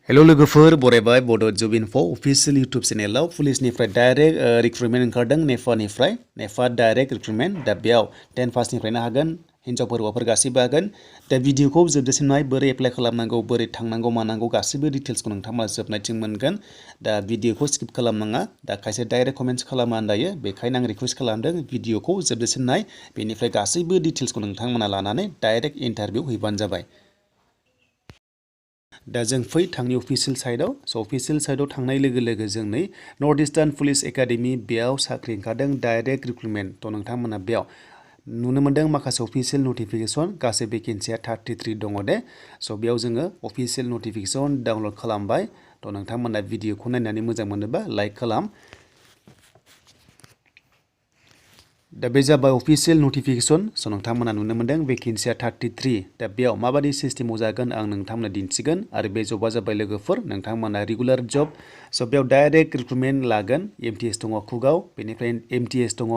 Hello लोगोफोर बरायबाय बड' जब इनफ' अफिसियेल इउटुब चेनेलाव पुलिसनिफ्राय डाइरेक्ट रिक्रुटमेन्ट ओंखारदों नेफा डाइरेक्ट रिक्रुटमेन्ट दा बेयाव 10 पासनिफ्रायनो हागोन हिन्जावफोर हौवाफोर गासैबो हागोन दा भिडिअखौ जोबजासिम नाय बोरै एप्लाइ खालामनांगौ बोरै थांनांगौ मानांगौ गासैबो डिटेल्सखौ नोंथांमोना जोबनायथिं मोनगोन दा भिडिअखौ स्किप खालामनाङा दा खायसे डाइरेक्ट कमेन्ट्स खालामो आन्दायो बेखायनो आं रिकुवेस्ट खालामदों भिडिअखौ जोबजासिम नाय बेनिफ्राय गासैबो डिटेल्सखौ नोंथांमोना लानानै डाइरेक्ट इन्टारभिउ हैबानो जाबाय दा जों फै थांनि अफिसियेल साइडआव अफिसियेल साइडआव थांनाय लोगो लोगो जों नै नर्थ इस्टार्न पुलिस एकाडेमि बेयाव साख्रि ओंखारदों डाइरेक्ट रिक्रुटमेन्ट थ' नोंथांमोना बेयाव नुनो मोनदों माखासे अफिसियेल नटिफिकेसन गासै भेकेन्सिया 33 दङ दे बेयाव जोङो अफिसियेल नटिफिकेसन डाउनलड खालामबाय थ' नोंथांमोना भिडिअखौ नायनानै मोजां मोनोबा लाइक खालाम दा बे जाबाय अफिसियेल नटिफिकेसन नोंथांमोना नुनो मोनदों भेकेन्सिया 33 दा बेयाव माबायदि सिस्टेमाव जागोन आं नोंथांमोननो दिन्थिगोन आरो बे जबा जाबाय लोगोफोर नोंथांमोना रेगुलार जब बेयाव डाइरेक्ट रिक्रुटमेन्ट लागोन एमटिएस दङ खुगाव बेनिफ्राय एमटिएस दङ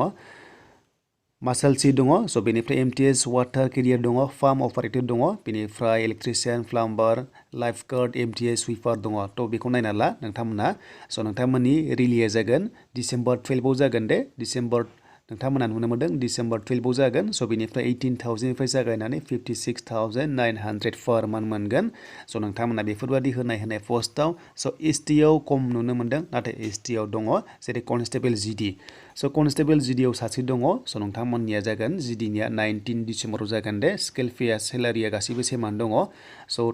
मासालसि दङ बेनिफ्राय एमटिएस वाटार केरियार दङ फार्म अपारेटर दङ बेनिफ्राय इलेक्ट्रिशियान प्लाम्बार लाइफ गार्ड एमटिएस सुइपार दङ थ' बेखौ नायना ला नोंथांमोना नोंथांमोननि रिलिया जागोन डिसेम्बर 12आव जागोन दे डिसेम्बर नोंथांमोना नुनो मोनदों डिसेम्बर 12आव जागोन बेनिफ्राय 18,000निफ्राय जागायनानै 56,900 पार मान्थ मोनगोन नोंथांमोना बेफोरबायदि होनाय पस्टआव एसटिआव खम नुनो मोनदों नाथाय एसटिआव दङ जेरै कनस्टेबल जिडि कनस्टेबल जिडिआव सासे दङ नोंथांमोननिया जागोन जिडिनिया 19 डिसेम्बराव जागोन दे स्केल फेया सेलारिया गासैबो सेमानो दङ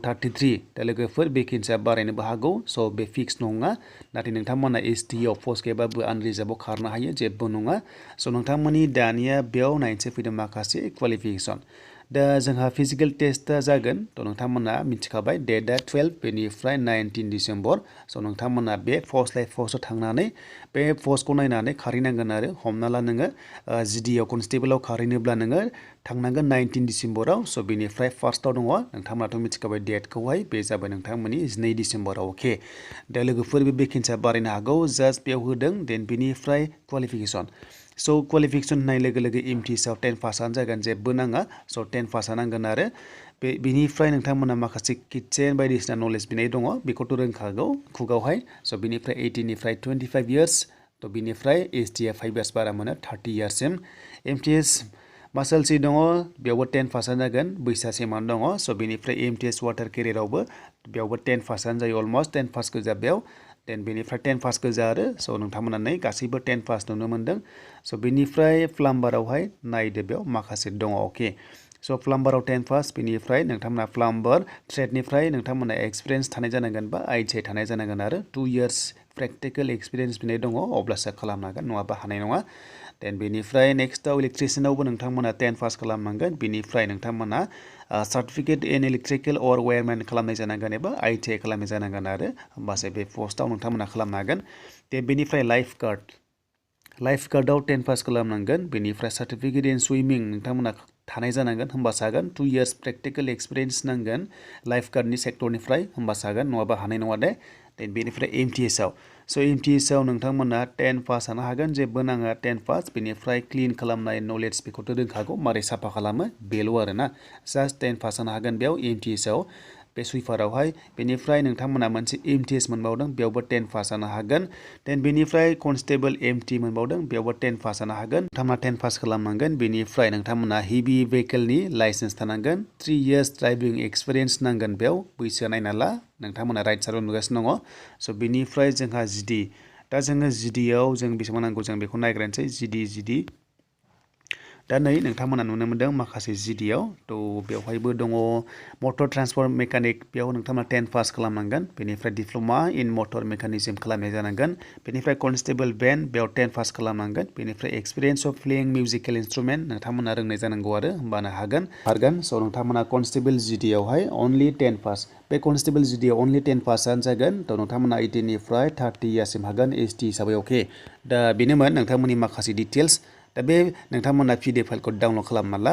33 दा लोगोफोर भेकेन्सिया बारायनोबो हागौ बे फिक्स नङा नाथाय नोंथांमोना एसटिआव पस्ट गैयाबाबो आनरिजार्भआव खारनो हायो जेबो नङा नोंथांमोननि दानिया बेयाव नायनोसै फैदों माखासे क्वालिफिकेसन दा जोंहा फिजिकेल टेस्टआ जागोन नोंथांमोना मिथिखाबाय डेटआ 12 बेनिफ्राय 19 डिसेम्बर नोंथांमोना बे पस्टआव थांनानै बे पस्टखौ नायनानै खारहैनांगोन आरो हमना ला नोङो जिडिआव कनस्टेबलाव खारहैनोब्ला नोङो थांनांगोन 19 डिसेम्बराव बेनिफ्राय फार्स्टआव दङ नोंथांमोनाथ' मिथिखाबाय डेटखौहाय बे जाबाय नोंथांमोननि 2 डिसेम्बराव अके दा लोगोफोर बे भेकेन्सिया बारायनो हागौ जास्ट बेयाव होदों देन बेनिफ्राय क्वालिफिकेसन क्वालिफिकेसन होननाय लोगो लोगो एमटिएसआव 10 पासआनो जागोन जेबो नाङा 10 पासआ नांगोन आरो बेनिफ्राय नोंथांमोना माखासे किटचेन बायदिसिना नलेज बिनाय दङ बेखौथ' रोंखागौ खुगावहाय बेनिफ्राय 18निफ्राय 25 इयार्स बेनिफ्राय एसटिआ 5 इयार्स बारा मोनो 30 इयार्ससिम एमटिएस मासालसि दङ बेयावबो 10 पासआनो जागोन बैसासिमानो दङ बेनिफ्राय एमटिएस वाटार केरियारावबो बेयावबो 10 पासआनो जायो अलमस्ट 10 पास गोजा बेयाव देन बेनिफ्राय 10 पास गोजा आरो नोंथांमोना नै गासैबो 10 पास नुनो मोनदों बेनिफ्राय प्लाम्बारावहाय नायदो बेयाव माखासे दङ अके प्लाम्बाराव 10 पास बेनिफ्राय नोंथांमोना प्लाम्बार ट्रेडनिफ्राय नोंथांमोना एक्सपिरियेन्स थानाय जानांगोन बा आइटिआइ थानाय जानांगोन आरो 2 इयार्स प्रेक्टिकेल एक्सपिरियेन्स बिनाय दङ अब्लासो खालामनो हागोन नङाबा हानाय नङा देन बेनिफ्राय नेक्स्टआव इलेक्ट्रिशियानावबो नोंथांमोना 10 पास खालामनांगोन बेनिफ्राय नोंथांमोना सार्टिफिकेट इन इलेक्ट्रिकेल अर वायारमेन खालामनाय जानांगोन एबा आइटिआइ खालामनाय जानांगोन आरो होमबासो बे पस्टआव नोंथांमोना खालामनो हागोन दे बेनिफ्राय लाइफ गार्डआव 10 पास खालामनांगोन बेनिफ्राय सार्टिफिकेट इन सुइमिं नोंथांमोना थानाय जानांगोन होमबासो हागोन 2 इयार्स प्रेक्टिकेल एक्सपिरियेन्स नांगोन लाइफ गार्डनि सेक्टरनिफ्राय होमबासो हागोन नङाबा हानाय नङा दे देन बेनिफ्राय एमटिएसआव एमटिएसआव नोंथांमोना 10 पासआनो हागोन जेबो नाङा 10 पास बेनिफ्राय क्लिन खालामनाय नलेज बेखौथ' रोंखागौ मारै साफा खालामो बेल' आरोना जास्ट 10 पासआनो हागोन बेयाव एमटिएसआव बे सुइपारावहाय बेनिफ्राय नोंथांमोना मोनसे एमटिएस मोनबावदों बेयावबो 10 पासआनो हागोन देन बेनिफ्राय कनस्टेबल एमटि मोनबावदों बेयावबो 10 पासआनो हागोन नोंथांमोना 10 पास खालामनांगोन बेनिफ्राय नोंथांमोना हेभि भेहिकेलनि लाइसेन्स थानांगोन 3 इयार्स ड्राइभिं एक्सपिरियेन्स नांगोन बेयाव बैसोआ नायना ला नोंथांमोना राइट साइडआव नुगासिनो दङ बेनिफ्राय जोंहा जिडि दा जोङो जिडिआव जों बेसेबां नांगौ जों बेखौ नायग्रोनोसै जिडि दा नै नोंथांमोना नुनो मोनदों माखासे जिडिआव थ' बेवहायबो दङ मटर ट्रान्सफर्ट मेकानिक बेयाव नोंथांमोना 10 पास खालामनांगोन बेनिफ्राय डिप्ल'मा इन मटर मेकानिज्म खालामनाय जानांगोन बेनिफ्राय कनस्टेबल बेन्ड बेयाव 10 पास खालामनांगोन बेनिफ्राय experience of playing musical instrument नोंथांमोना रोंनाय जानांगौ आरो होमबानो हागोन नोंथांमोना कनस्टेबल जिडिआवहाय अनलि 10 पास बे कनस्टेबल जिडिआव अनलि 10 पासआनो जागोन थ' नोंथांमोना 18निफ्राय 30 इयार्ससिम हागोन एसटि हिसाबै अके दा बेनोमोन नोंथांमोननि माखासे डिटेल्स दा बे नोंथांमोना पिडिएफ फाइलखौ डाउनलड खालामना ला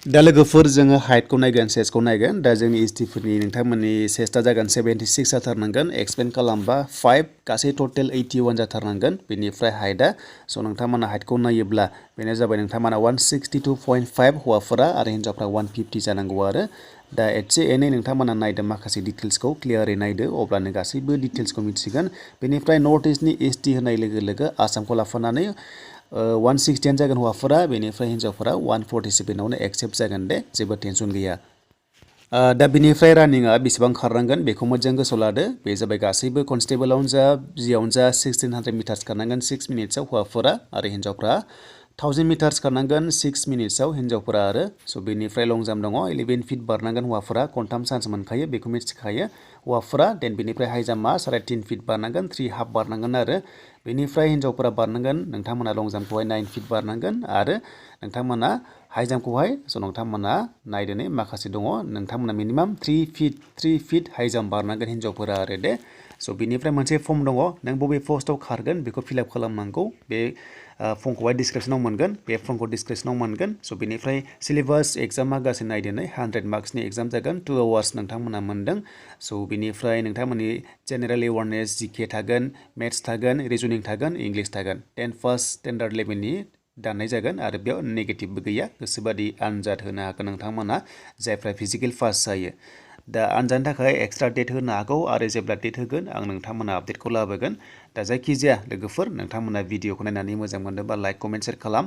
दा लोगोफोर जोङो हाइटखौ नायगोन सेस्टखौ नायगोन दा जोंनि एसटिफोरनि नोंथांमोननि सेस्टआ जागोन 76 जाथारनांगोन एक्सपेन्ड खालामबा 5 गासै टटेल 81 जाथारनांगोन बेनिफ्राय हाइटआ नोंथांमोना हाइटखौ नायोब्ला बेनो जाबाय नोंथांमोना 162.5 हौवाफोरा आरो हिन्जावफ्रा 150 जानांगौ आरो दा एसे एनै नोंथांमोना नायदो माखासे डिटेल्सखौ क्लियारै नायदो अब्लानो गासैबो डिटेल्सखौ मिथिगोन। बेनिफ्राय नर्थ इस्टनि एसटि होनाय लोगो लोगो आसामखौ लाफानानै 160 जागोन हौवाफोरा, बेनिफ्राय हिन्जावफोरा 147आवनो एक्सेप्ट जागोन दे, जेबो टेनसन गैया। दा बिनिफ्राय रानिंआ बेसेबां खारनांगोन बेखौ मोजां गोसोआव लादो। बे जाबाय गासैबो कनस्टेबलावनो जा जियावनो जा 1600 मिटार्स खारनांगोन 6 मिनिट्सआव हौवाफोरा, आरो हिन्जावफ्रा 1000 मिटार्स खारनांगन 6 मिनिट्सआव हिन्जावफोरा आरो। स' बेनिफ्राय लं जाम्प दङ 11 फिट बारनांगोन हौवाफोरा, खनथाम चान्स मोनखायो बेखौ मिथिखायो हौवाफोरा। देन बेनिफ्राय हाइ जाम्पआ 3.5 फिट बारनांगोन, 3 हाफ बारनांगोन आरो। बेनिफ्राय हिन्जावफोरा बारनांगोन, नोंथांमोना लं जाम्पखौहाय 9 फिट बारनांगोन आरो नोंथांमोना हाइ जाम्पखौहाय नोंथांमोना नायदोनै माखासे दङ, नोंथांमोना मिनिमाम 3 फिट हाइ जाम्प बारनांगोन हिन्जावफोरा आरो दे। स' बेनिफ्राय मोनसे फर्म दङ, नों बबे पस्टआव खारगोन बेखौ फिलआप खालामनांगौ। बे फर्मखौहाय डिसक्रिपसनाव मोनगोन, बे फर्मखौ डिसक्रिपसनाव मोनगोन। स' बेनिफ्राय सिलेबास एग्जामा गासै नायदोनै 100 मार्क्सनि एग्जाम जागोन, 2 आवार्स नोंथांमोना मोनदों। स' बेनिफ्राय नोंथांमोननि जेनेरेल एवारनेस जिके थागोन, मेथ्स थागोन, रिजनिं थागोन, इंलिश थागोन। 10 फार्स्ट स्टेन्डार्ड लेभेलनि दाननाय जागोन आरो बेयाव नेगेटिभबो गैया, गोसोबादि आनजाद होनो हागोन नोंथांमोना जायफ्रा फिजिकेल पास जायो। दा आनजादनि थाखाय एक्सट्रा डेट होनो हागौ आरो जेब्ला डेट होगोन आं नोंथांमोना आपडेटखौ लाबोगोन। दा जायखिजाया लोगोफोर नोंथांमोना भिडिअखौ नायनानै मोजां मोनदोंबा लाइक कमेन्ट शेयार खालाम।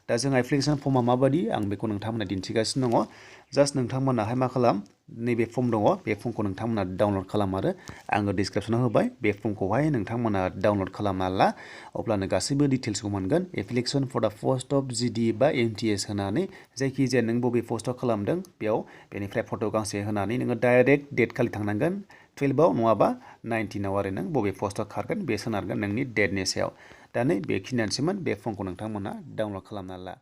दा जों एप्लिकेसन फर्मा माबादि आं बेखौ नोंथांमोना दिन्थिगासिनो दङ। जास्ट नोंथांमोनाहाय मा खालाम, नैबे फर्म दङ बे फर्मखौ नोंथांमोना डाउनलड खालाम आरो आङो डिसक्रिपसनाव होबाय, बे फर्मखौहाय नोंथांमोना डाउनलड खालामना ला, अब्लानो गासैबो डिटेल्सखौ मोनगोन। एप्लिकेसन फर दा पस्ट अफ जिडि बा एमटिएस होनानै जायखिजाया नों बबे पस्टआव खालामदों बेयाव बेनिफ्राय फट' गांसे होनानै नोङो डाइरेक्ट डेट खालि थांनांगोन 12आव नङाबा 19आव आरो नों बबे पस्टआव खारगोन बे सोनारगोन नोंनि डेटनि सायाव। दा नै बेखिनियानोसैमोन, बे फर्मखौ नोंथांमोना डाउनलड खालामना ला।